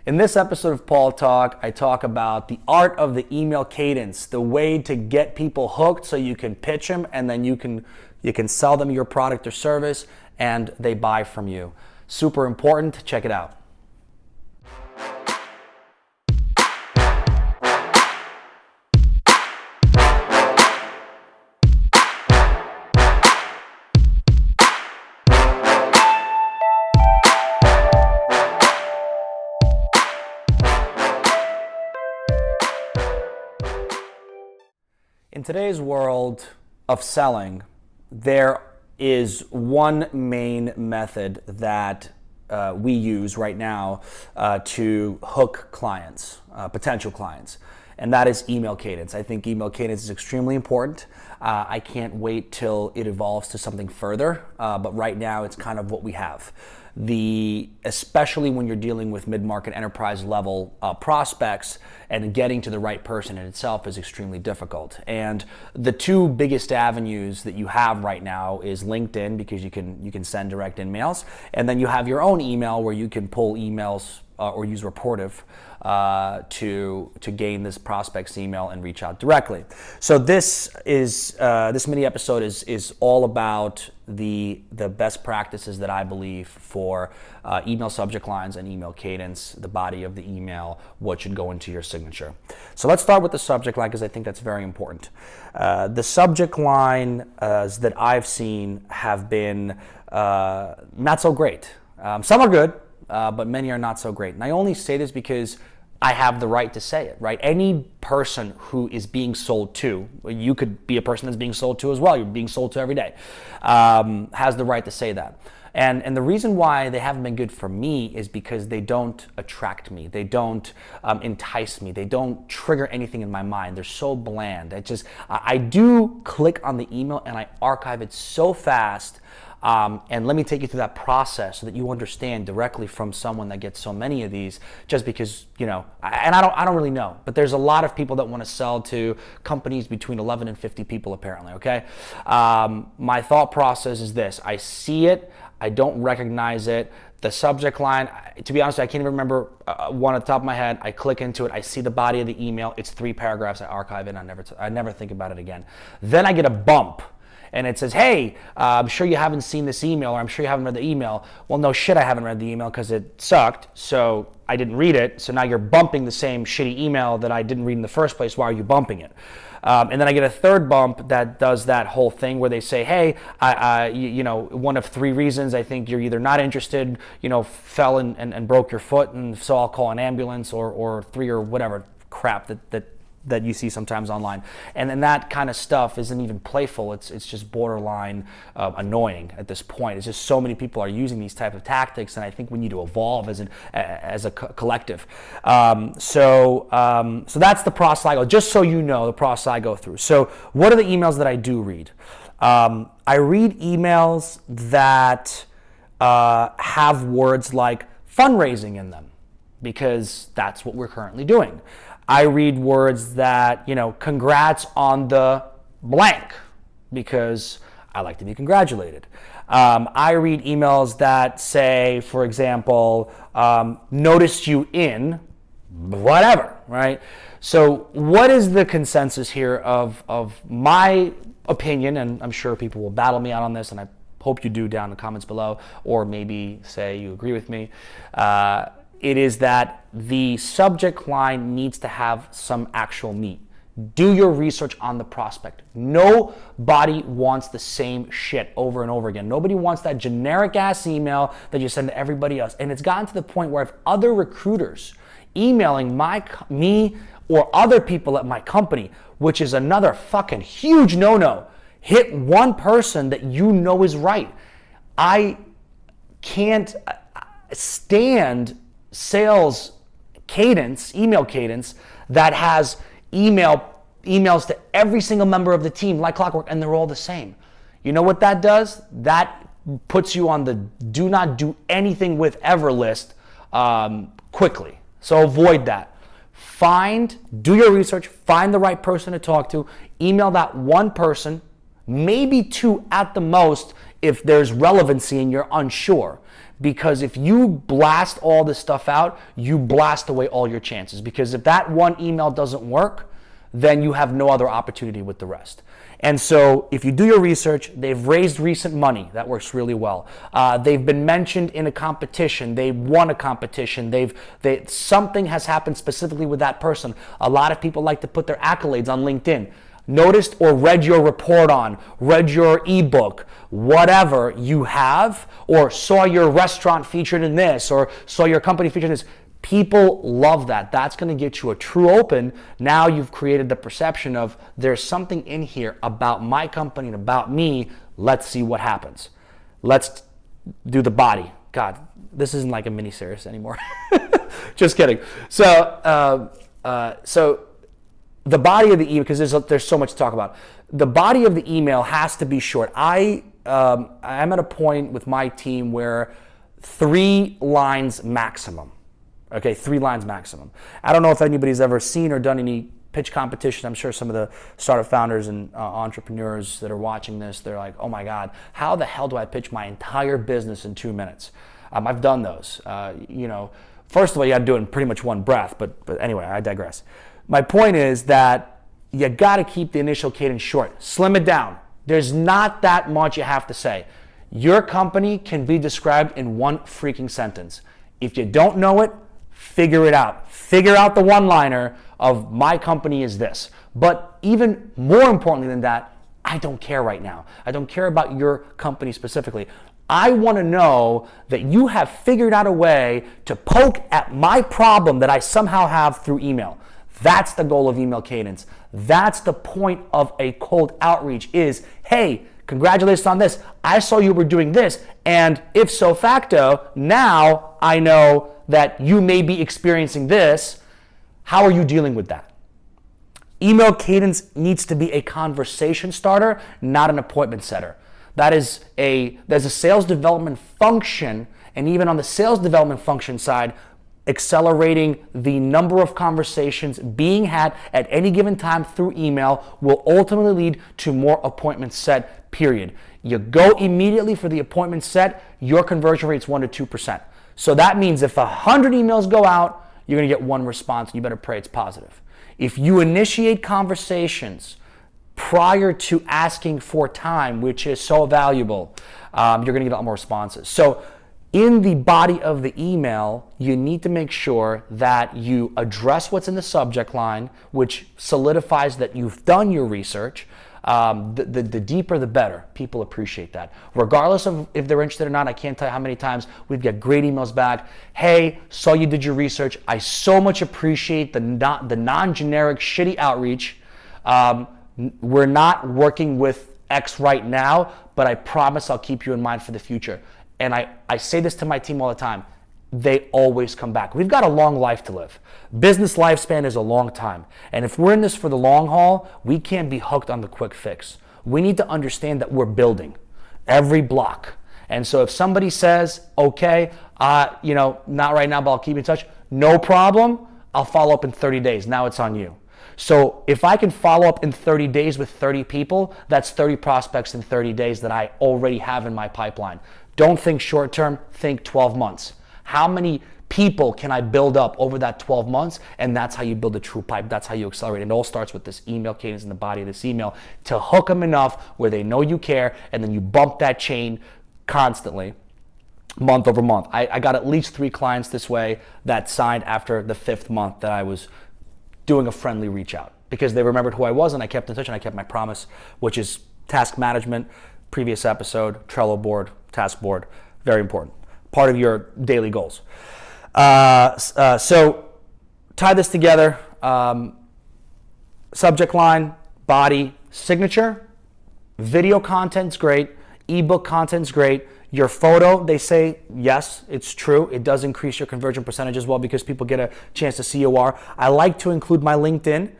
In this episode of Paul Talk, I talk about the art of the email cadence, the way to get people hooked so you can pitch them and then you can sell them your product or service and they buy from you. Super important. Check it out. In today's world of selling, there is one main method that we use right now to hook clients, potential clients, and that is email cadence. I think email cadence is extremely important. I can't wait till it evolves to something further, but right now it's kind of what we have. Especially when you're dealing with mid-market enterprise level prospects, and getting to the right person in itself is extremely difficult. And the two biggest avenues that you have right now is LinkedIn, because you can send direct emails, and then you have your own email where you can pull emails or use Rapportive to gain this prospect's email and reach out directly. So this mini episode is all about the best practices that I believe for email subject lines and email cadence, the body of the email, what should go into your signature. So let's start with the subject line, because I think that's very important. The subject line that I've seen have been not so great. Some are good, but many are not so great. And I only say this because I have the right to say it, right? Any person who is being sold to, you could be a person that's being sold to as well, you're being sold to every day, has the right to say that. And the reason why they haven't been good for me is because they don't attract me. They don't entice me. They don't trigger anything in my mind. They're so bland. I do click on the email and I archive it so fast. And let me take you through that process so that you understand directly from someone that gets so many of these, just because, I don't really know, but there's a lot of people that want to sell to companies between 11 and 50 people apparently, okay? My thought process is this: I see it, I don't recognize it. The subject line, to be honest, I can't even remember one at the top of my head. I click into it, I see the body of the email, it's 3 paragraphs, I archive it, and I never think about it again. Then I get a bump. And it says, hey, I'm sure you haven't seen this email, or I'm sure you haven't read the email. Well, no shit, I haven't read the email because it sucked, so I didn't read it. So now you're bumping the same shitty email that I didn't read in the first place. Why are you bumping it? And then I get a third bump that does that whole thing where they say, hey, one of 3 reasons I think you're either not interested, fell and broke your foot, and so I'll call an ambulance, or 3 or whatever crap that you see sometimes online. And then that kind of stuff isn't even playful. It's just borderline annoying at this point. It's just so many people are using these type of tactics, and I think we need to evolve as a collective. So that's the process I go, just so you know, the process I go through. So what are the emails that I do read? I read emails that have words like fundraising in them, because that's what we're currently doing. I read words that, congrats on the blank, because I like to be congratulated. I read emails that say, for example, noticed you in whatever, right? So what is the consensus here of my opinion, and I'm sure people will battle me out on this, and I hope you do down in the comments below, or maybe say you agree with me. It is that the subject line needs to have some actual meat. Do your research on the prospect. Nobody wants the same shit over and over again. Nobody wants that generic ass email that you send to everybody else. And it's gotten to the point where if other recruiters emailing me or other people at my company, which is another fucking huge no-no, hit one person that you know is right. I can't stand sales cadence, email cadence, that has emails to every single member of the team like clockwork, and they're all the same. You know what that does? That puts you on the do not do anything with ever list quickly. So avoid that. Do your research, find the right person to talk to, email that one person, maybe 2 at the most if there's relevancy and you're unsure. Because if you blast all this stuff out, you blast away all your chances. Because if that one email doesn't work, then you have no other opportunity with the rest. And so if you do your research, they've raised recent money. That works really well. They've been mentioned in a competition. They won a competition. Something has happened specifically with that person. A lot of people like to put their accolades on LinkedIn. Noticed or read your report on, read your ebook, whatever you have, or saw your restaurant featured in this, or saw your company featured in this. People love that. That's going to get you a true open. Now you've created the perception of there's something in here about my company and about me. Let's see what happens. Let's do the body. God, this isn't like a mini series anymore. Just kidding. So the body of the email, because there's so much to talk about. The body of the email has to be short. I'm at a point with my team where 3 lines maximum. Okay, 3 lines maximum. I don't know if anybody's ever seen or done any pitch competition. I'm sure some of the startup founders and entrepreneurs that are watching this, they're like, oh my God, how the hell do I pitch my entire business in 2 minutes? I've done those. First of all, you got to do it in pretty much one breath, but anyway, I digress. My point is that you got to keep the initial cadence short. Slim it down. There's not that much you have to say. Your company can be described in one freaking sentence. If you don't know it, figure it out. Figure out the one-liner of my company is this. But even more importantly than that, I don't care right now. I don't care about your company specifically. I want to know that you have figured out a way to poke at my problem that I somehow have through email. That's the goal of email cadence. That's the point of a cold outreach is, hey, congratulations on this. I saw you were doing this, and if so facto, now I know that you may be experiencing this. How are you dealing with that? Email cadence needs to be a conversation starter, not an appointment setter. There's a sales development function, and even on the sales development function side, accelerating the number of conversations being had at any given time through email will ultimately lead to more appointments set, period. You go immediately for the appointment set, your conversion rate is 1% to 2%. So that means if 100 emails go out, you're going to get 1 response, and you better pray it's positive. If you initiate conversations prior to asking for time, which is so valuable, you're going to get a lot more responses. So in the body of the email, you need to make sure that you address what's in the subject line, which solidifies that you've done your research. The deeper, the better. People appreciate that. Regardless of if they're interested or not, I can't tell you how many times we've got great emails back. Hey, saw you did your research. I so much appreciate the non-generic shitty outreach. We're not working with X right now, but I promise I'll keep you in mind for the future. And I say this to my team all the time. They always come back. We've got a long life to live. Business lifespan is a long time. And if we're in this for the long haul, we can't be hooked on the quick fix. We need to understand that we're building every block. And so if somebody says, okay, not right now, but I'll keep in touch, no problem, I'll follow up in 30 days. Now it's on you. So if I can follow up in 30 days with 30 people, that's 30 prospects in 30 days that I already have in my pipeline. Don't think short term, think 12 months. How many people can I build up over that 12 months? And that's how you build a true pipe. That's how you accelerate. It all starts with this email cadence in the body of this email to hook them enough where they know you care, and then you bump that chain constantly, month over month. I got at least 3 clients this way that signed after the 5th month that I was doing a friendly reach out because they remembered who I was, and I kept in touch, and I kept my promise, which is task management. Previous episode, Trello board, task board, very important. Part of your daily goals. So tie this together. Subject line, body, signature. Video content's great. Ebook content's great. Your photo, they say, yes, it's true. It does increase your conversion percentage as well because people get a chance to see who you are. I like to include my LinkedIn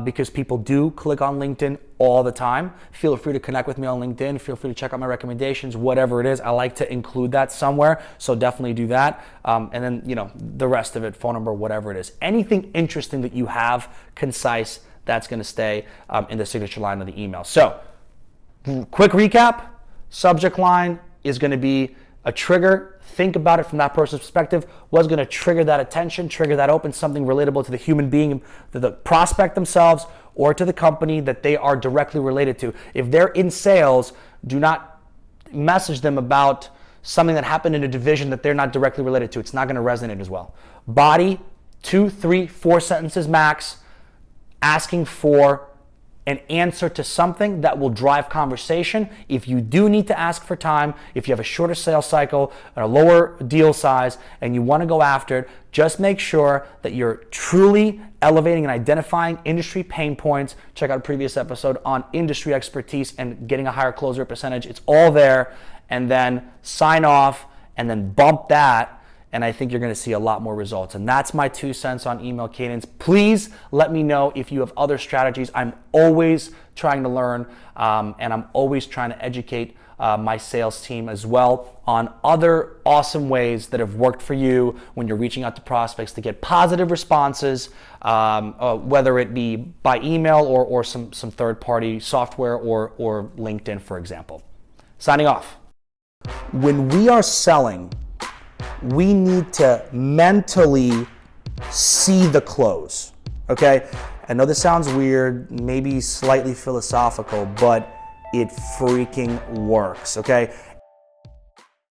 because people do click on LinkedIn all the time. Feel free to connect with me on LinkedIn. Feel free to check out my recommendations, whatever it is. I like to include that somewhere, so definitely do that. And then, the rest of it, phone number, whatever it is. Anything interesting that you have, concise, that's going to stay in the signature line of the email. So, quick recap, subject line is going to be a trigger, think about it from that person's perspective. What's going to trigger that attention, trigger that open, something relatable to the human being, to the prospect themselves, or to the company that they are directly related to. If they're in sales, do not message them about something that happened in a division that they're not directly related to. It's not going to resonate as well. Body, 2, 3, 4 sentences max, asking for an answer to something that will drive conversation. If you do need to ask for time, if you have a shorter sales cycle and a lower deal size and you want to go after it, just make sure that you're truly elevating and identifying industry pain points. Check out a previous episode on industry expertise and getting a higher close rate percentage. It's all there. And then sign off and then bump that. And I think you're going to see a lot more results. And that's my 2 cents on email cadence. Please let me know if you have other strategies. I'm always trying to learn, and I'm always trying to educate my sales team as well on other awesome ways that have worked for you when you're reaching out to prospects to get positive responses, whether it be by email or some third-party software or LinkedIn, for example. Signing off. When we are selling, we need to mentally see the close, okay? I know this sounds weird, maybe slightly philosophical, but it freaking works, okay?